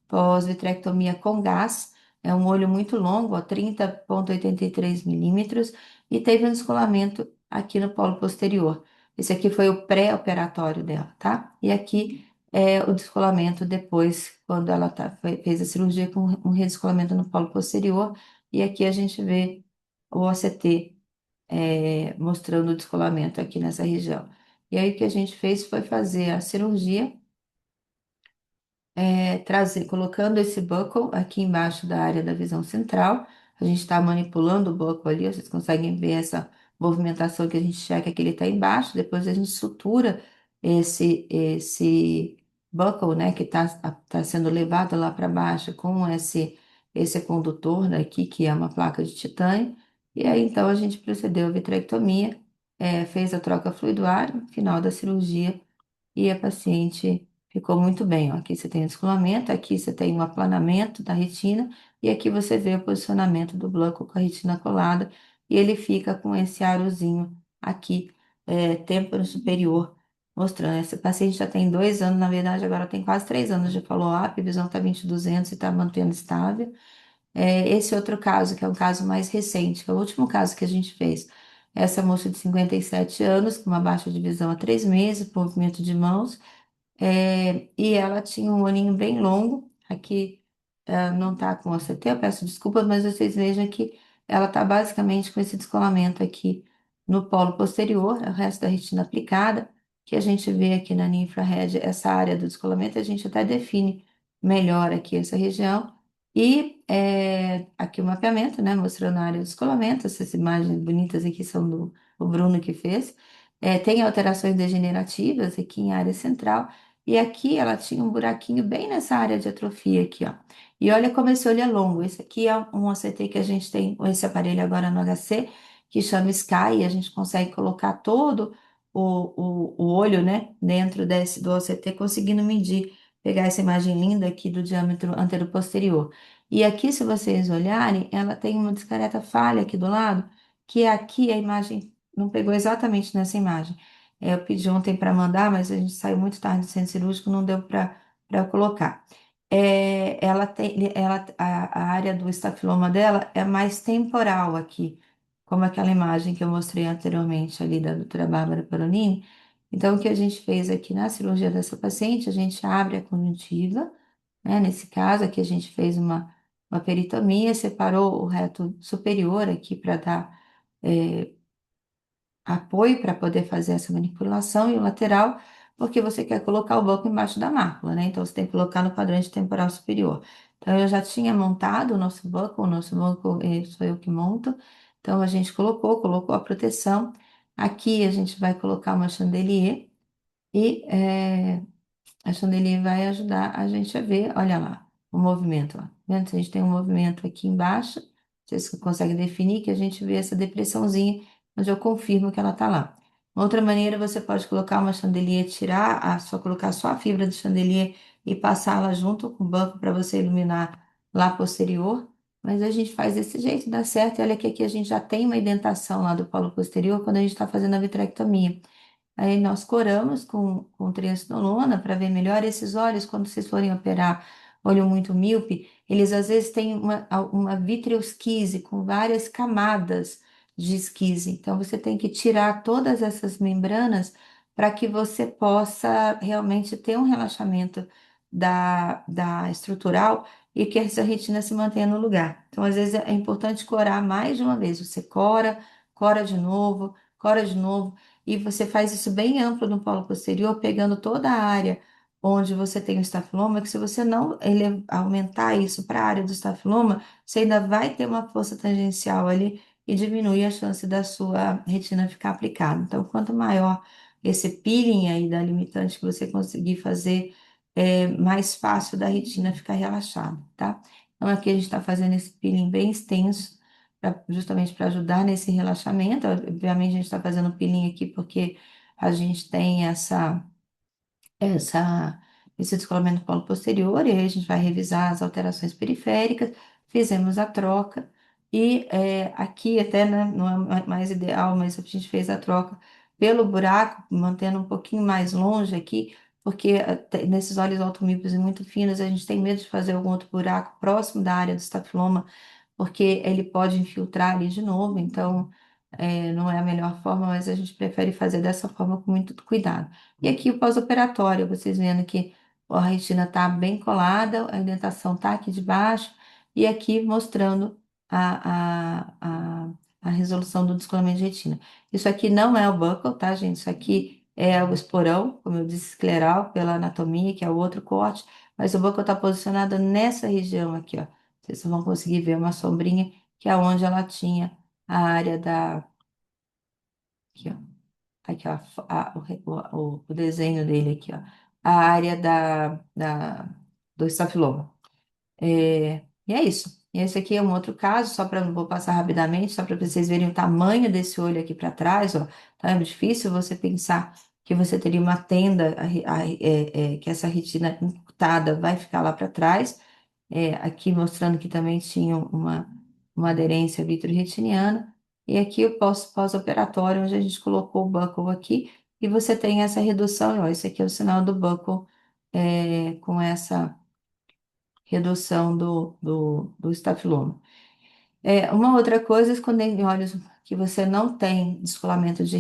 pós-vitrectomia com gás, é um olho muito longo, ó, 30,83 milímetros, e teve um descolamento aqui no polo posterior. Esse aqui foi o pré-operatório dela, tá? E aqui é o descolamento depois, quando ela fez a cirurgia com um redescolamento no polo posterior, e aqui a gente vê o OCT mostrando o descolamento aqui nessa região. E aí o que a gente fez foi fazer a cirurgia, colocando esse buckle aqui embaixo da área da visão central. A gente está manipulando o buckle ali, vocês conseguem ver essa movimentação que a gente checa que ele está embaixo. Depois a gente sutura esse buckle, né, que tá sendo levado lá para baixo com esse condutor daqui, que é uma placa de titânio. E aí então a gente procedeu à vitrectomia, fez a troca fluiduária, no final da cirurgia e a paciente ficou muito bem. Ó. Aqui você tem o descolamento, aqui você tem um aplanamento da retina, e aqui você vê o posicionamento do bloco com a retina colada, e ele fica com esse arozinho aqui, têmpano superior, mostrando. Esse paciente já tem 2 anos, na verdade, agora tem quase 3 anos de follow-up, a visão está 20/200 e está mantendo estável. Esse outro caso, que é um caso mais recente, que é o último caso que a gente fez. Essa moça de 57 anos, com uma baixa de visão há 3 meses, movimento de mãos, e ela tinha um olhinho bem longo. Aqui não está com OCT, eu peço desculpas, mas vocês vejam que ela está basicamente com esse descolamento aqui no polo posterior, o resto da retina aplicada, que a gente vê aqui na linha infrared, essa área do descolamento, a gente até define melhor aqui essa região. E aqui o mapeamento, né, mostrando a área do descolamento, essas imagens bonitas aqui são do o Bruno que fez. Tem alterações degenerativas aqui em área central. E aqui ela tinha um buraquinho bem nessa área de atrofia aqui, ó. E olha como esse olho é longo. Esse aqui é um OCT que a gente tem, esse aparelho agora no HC, que chama Sky, e a gente consegue colocar todo o olho, né, dentro do OCT, conseguindo medir, pegar essa imagem linda aqui do diâmetro anteroposterior. E aqui, se vocês olharem, ela tem uma discreta falha aqui do lado, que é aqui a imagem não pegou exatamente nessa imagem. Eu pedi ontem para mandar, mas a gente saiu muito tarde do centro cirúrgico, não deu para colocar. A área do estafiloma dela é mais temporal aqui, como aquela imagem que eu mostrei anteriormente ali da doutora Bárbara Peronini. Então, o que a gente fez aqui na cirurgia dessa paciente, a gente abre a conjuntiva, né? Nesse caso aqui a gente fez uma peritomia, separou o reto superior aqui para dar é, apoio para poder fazer essa manipulação e o lateral, porque você quer colocar o bloco embaixo da mácula, né? Então você tem que colocar no quadrante temporal superior. Então eu já tinha montado o nosso buckle sou eu que monto. Então a gente colocou a proteção. Aqui a gente vai colocar uma chandelier e a chandelier vai ajudar a gente a ver, olha lá, o movimento. Ó. Vendo? A gente tem um movimento aqui embaixo, vocês conseguem definir que a gente vê essa depressãozinha, onde eu confirmo que ela está lá. Uma outra maneira, você pode colocar uma chandelier, colocar só a fibra do chandelier e passá-la junto com o banco para você iluminar lá posterior. Mas a gente faz desse jeito, dá certo. E olha que aqui a gente já tem uma indentação lá do polo posterior quando a gente está fazendo a vitrectomia. Aí nós coramos com triacinolona para ver melhor esses olhos. Quando vocês forem operar olho muito míope, eles às vezes têm uma vitreosquise com várias camadas de esquise. Então você tem que tirar todas essas membranas para que você possa realmente ter um relaxamento da estrutural e que essa retina se mantenha no lugar. Então, às vezes é importante corar mais de uma vez. Você cora de novo. E você faz isso bem amplo no polo posterior, pegando toda a área onde você tem o estafiloma, que se você não aumentar isso para a área do estafiloma, você ainda vai ter uma força tangencial ali e diminui a chance da sua retina ficar aplicada. Então, quanto maior esse peeling aí da limitante que você conseguir fazer, mais fácil da retina ficar relaxada, tá? Então, aqui a gente está fazendo esse peeling bem extenso, justamente para ajudar nesse relaxamento. Obviamente, a gente está fazendo peeling aqui porque a gente tem essa, esse descolamento do colo posterior, e aí a gente vai revisar as alterações periféricas, fizemos a troca, e aqui até, né, não é mais ideal, mas a gente fez a troca pelo buraco, mantendo um pouquinho mais longe aqui, porque nesses olhos automíopes e muito finos, a gente tem medo de fazer algum outro buraco próximo da área do estafiloma, porque ele pode infiltrar ali de novo, então não é a melhor forma, mas a gente prefere fazer dessa forma com muito cuidado. E aqui o pós-operatório, vocês vendo que a retina está bem colada, a indentação está aqui de baixo, e aqui mostrando a resolução do descolamento de retina. Isso aqui não é o buckle, tá, gente? Isso aqui é o esporão, como eu disse, escleral, pela anatomia, que é o outro corte, mas o buckle está posicionado nessa região aqui, ó. Vocês vão conseguir ver uma sombrinha, que é onde ela tinha a área da. Aqui, ó. Aqui, ó, o desenho dele aqui, ó. A área do estafiloma. E é isso. E esse aqui é um outro caso, só para vou passar rapidamente, só para vocês verem o tamanho desse olho aqui para trás, ó. Tá é difícil você pensar que você teria uma tenda, que essa retina encurtada vai ficar lá para trás. Aqui mostrando que também tinha uma aderência vitro-retiniana. E aqui o pós-operatório, onde a gente colocou o buckle aqui, e você tem essa redução, ó, esse aqui é o sinal do buckle, com essa redução do estafiloma. Uma outra coisa, quando em olhos que você não tem descolamento de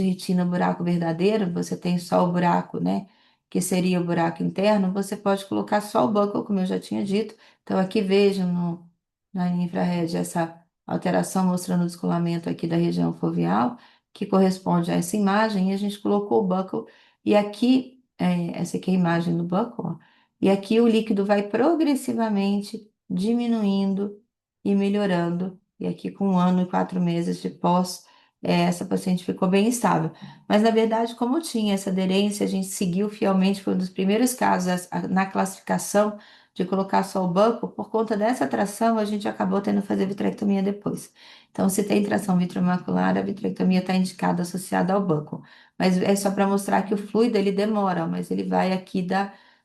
retina, buraco verdadeiro, você tem só o buraco, né, que seria o buraco interno, você pode colocar só o buckle, como eu já tinha dito. Então, aqui vejam na infrared essa alteração mostrando o descolamento aqui da região foveal, que corresponde a essa imagem, e a gente colocou o buckle, e aqui, essa aqui é a imagem do buckle, ó, e aqui o líquido vai progressivamente diminuindo e melhorando. E aqui, com 1 ano e 4 meses de pós, essa paciente ficou bem estável. Mas, na verdade, como tinha essa aderência, a gente seguiu fielmente, foi um dos primeiros casos na classificação de colocar só o banco. Por conta dessa tração, a gente acabou tendo que fazer vitrectomia depois. Então, se tem tração vitromacular, a vitrectomia está indicada associada ao banco. Mas é só para mostrar que o fluido, ele demora, mas ele vai aqui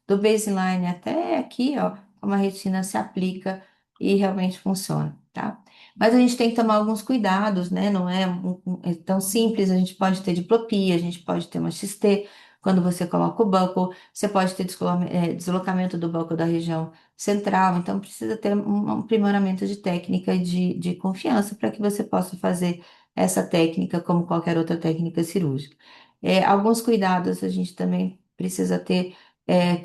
do baseline até aqui, ó, como a retina se aplica e realmente funciona, tá? Mas a gente tem que tomar alguns cuidados, né? Não é, é tão simples, a gente pode ter diplopia, a gente pode ter uma XT, quando você coloca o buckle, você pode ter deslocamento do buckle da região central, então precisa ter um aprimoramento de técnica e de confiança para que você possa fazer essa técnica como qualquer outra técnica cirúrgica. Alguns cuidados a gente também precisa ter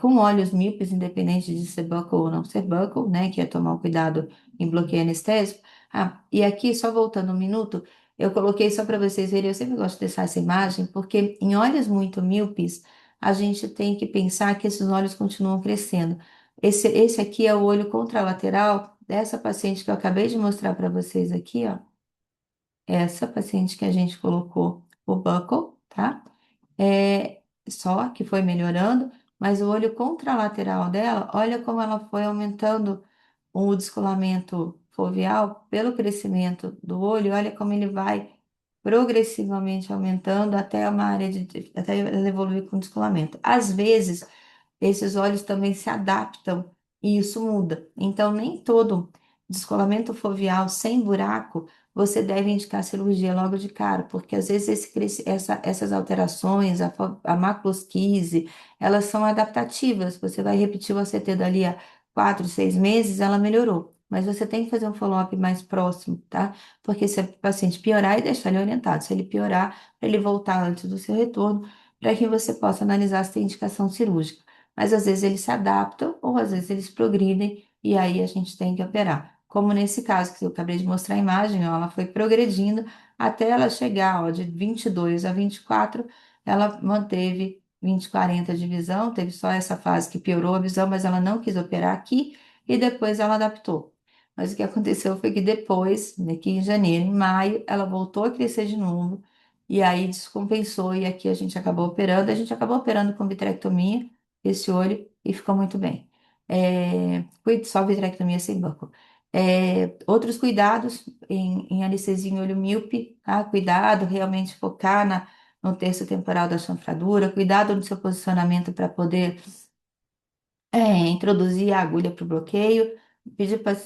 com olhos míopes, independente de ser buckle ou não ser buckle, né? Que é tomar o cuidado em bloqueio anestésico. Ah, e aqui, só voltando um minuto, eu coloquei só para vocês verem, eu sempre gosto de deixar essa imagem, porque em olhos muito míopes, a gente tem que pensar que esses olhos continuam crescendo. Esse aqui é o olho contralateral dessa paciente que eu acabei de mostrar para vocês aqui, ó. Essa paciente que a gente colocou o buckle, tá? Só que foi melhorando, mas o olho contralateral dela, olha como ela foi aumentando o descolamento foveal pelo crescimento do olho, olha como ele vai progressivamente aumentando até uma área até ela evoluir com descolamento. Às vezes, esses olhos também se adaptam e isso muda. Então, nem todo descolamento foveal sem buraco você deve indicar cirurgia logo de cara, porque às vezes essas alterações, a maculosquise, elas são adaptativas. Você vai repetir o ACT dali a 4, 6 meses, ela melhorou. Mas você tem que fazer um follow-up mais próximo, tá? Porque se o paciente piorar, e deixar ele orientado. Se ele piorar, para ele voltar antes do seu retorno, para que você possa analisar se tem indicação cirúrgica. Mas às vezes eles se adaptam ou às vezes eles progridem e aí a gente tem que operar. Como nesse caso que eu acabei de mostrar a imagem, ó, ela foi progredindo até ela chegar, ó, de 22 a 24, ela manteve 20/40 de visão, teve só essa fase que piorou a visão, mas ela não quis operar aqui e depois ela adaptou. Mas o que aconteceu foi que depois, aqui em janeiro, em maio, ela voltou a crescer de novo, e aí descompensou, e aqui a gente acabou operando. A gente acabou operando com vitrectomia, esse olho, e ficou muito bem. Só vitrectomia sem buckle. Outros cuidados em anestesia em olho míope, tá? Cuidado, realmente focar no terço temporal da chanfradura, cuidado no seu posicionamento para poder introduzir a agulha para o bloqueio,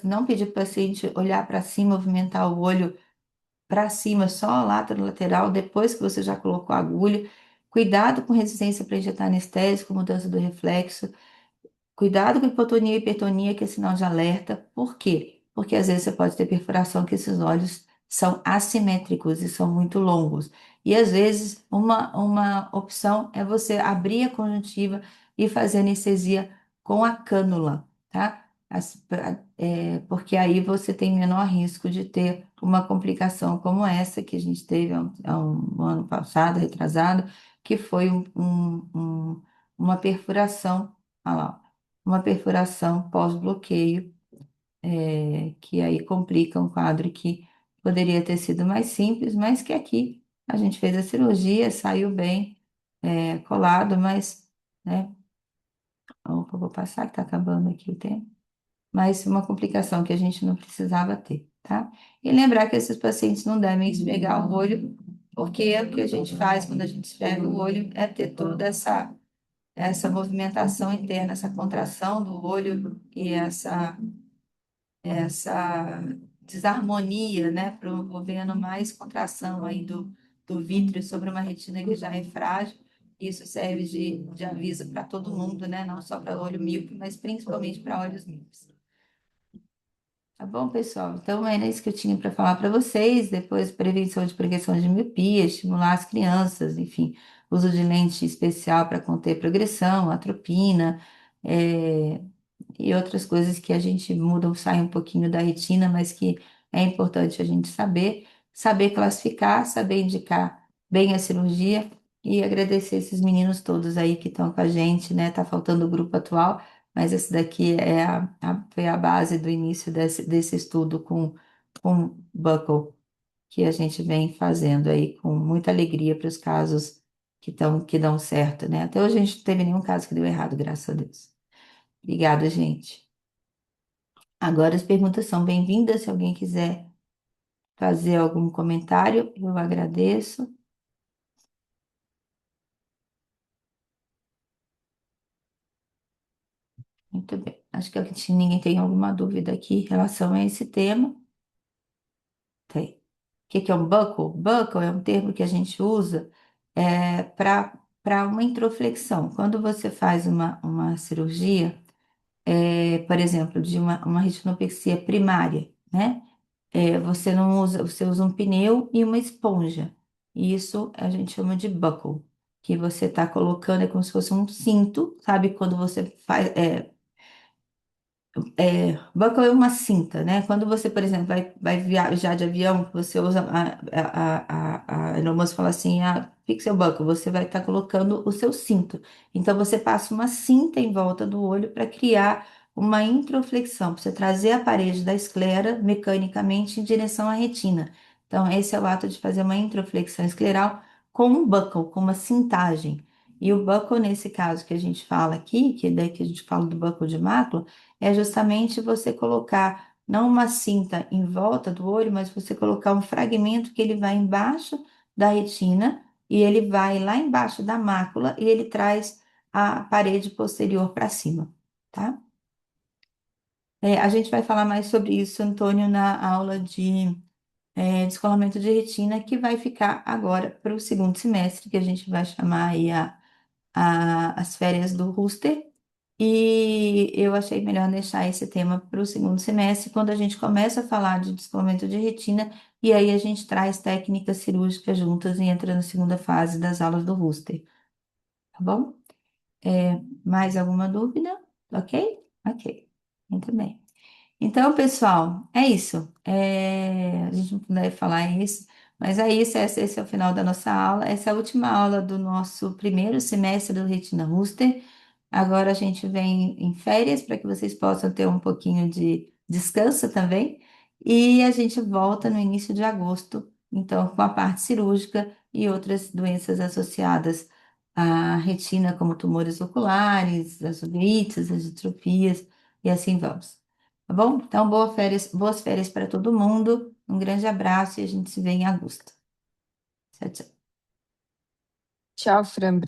não pedir para o paciente olhar para cima, movimentar o olho para cima, só a lateral, depois que você já colocou a agulha. Cuidado com resistência para injetar anestésico, mudança do reflexo. Cuidado com hipotonia e hipertonia, que é sinal de alerta. Por quê? Porque às vezes você pode ter perfuração que esses olhos são assimétricos e são muito longos. E às vezes uma opção é você abrir a conjuntiva e fazer anestesia com a cânula, tá? Porque aí você tem menor risco de ter uma complicação como essa que a gente teve há um ano passado, retrasado, que foi uma perfuração. Olha lá, uma perfuração pós-bloqueio, que aí complica um quadro que poderia ter sido mais simples, mas que aqui a gente fez a cirurgia, saiu bem, colado, mas, né, opa, vou passar que está acabando aqui o tempo, mas uma complicação que a gente não precisava ter, tá? E lembrar que esses pacientes não devem esfregar o olho, porque o que a gente faz quando a gente esfrega o olho é ter toda essa movimentação interna, essa contração do olho e essa desarmonia, né, promovendo mais contração aí do vítreo sobre uma retina que já é frágil. Isso serve de aviso para todo mundo, né, não só para olho míope, mas principalmente para olhos míopes. Tá bom, pessoal? Então, era isso que eu tinha para falar para vocês. Depois, prevenção de progressão de miopia, estimular as crianças, enfim, uso de lente especial para conter progressão, atropina, é, e outras coisas que a gente muda, sai um pouquinho da retina, mas que é importante a gente saber classificar, saber indicar bem a cirurgia e agradecer esses meninos todos aí que estão com a gente, né? Tá faltando o grupo atual, mas esse daqui foi a base do início desse estudo com Buckle, que a gente vem fazendo aí com muita alegria para os casos que dão certo, né? Até hoje a gente não teve nenhum caso que deu errado, graças a Deus. Obrigada, gente. Agora as perguntas são bem-vindas. Se alguém quiser fazer algum comentário, eu agradeço. Muito bem. Acho que ninguém tem alguma dúvida aqui em relação a esse tema. Tem. O que é um buckle? Buckle é um termo que a gente usa para uma introflexão. Quando você faz uma cirurgia, por exemplo, de uma retinopexia primária, né? Você não usa, você usa um pneu e uma esponja. Isso a gente chama de buckle, que você está colocando, é como se fosse um cinto, sabe? Quando você faz, buckle é uma cinta, né? Quando você, por exemplo, vai viajar de avião, você usa a aeromoça fala assim, fixe seu buckle, você vai estar colocando o seu cinto. Então você passa uma cinta em volta do olho para criar uma introflexão, para você trazer a parede da esclera mecanicamente em direção à retina. Então esse é o ato de fazer uma introflexão escleral com um buckle, com uma cintagem. E o buckle, nesse caso que a gente fala aqui, que daí que a gente fala do buckle de mácula, é justamente você colocar não uma cinta em volta do olho, mas você colocar um fragmento que ele vai embaixo da retina e ele vai lá embaixo da mácula e ele traz a parede posterior para cima, tá? A gente vai falar mais sobre isso, Antônio, na aula de descolamento de retina, que vai ficar agora para o segundo semestre, que a gente vai chamar aí as férias do Rooster. E eu achei melhor deixar esse tema para o segundo semestre, quando a gente começa a falar de descolamento de retina, e aí a gente traz técnicas cirúrgicas juntas e entra na segunda fase das aulas do Rooster, tá bom? Mais alguma dúvida? Ok? Ok, muito bem. Então, pessoal, é isso. A gente não puder falar isso, mas é isso. Esse é o final da nossa aula. Essa é a última aula do nosso primeiro semestre do Retina Rooster. Agora a gente vem em férias para que vocês possam ter um pouquinho de descansa também. E a gente volta no início de agosto, então, com a parte cirúrgica e outras doenças associadas à retina, como tumores oculares, as uveites, as ditropias, e assim vamos. Tá bom? Então, boas férias para todo mundo. Um grande abraço e a gente se vê em agosto. Tchau, tchau. Tchau, Fran.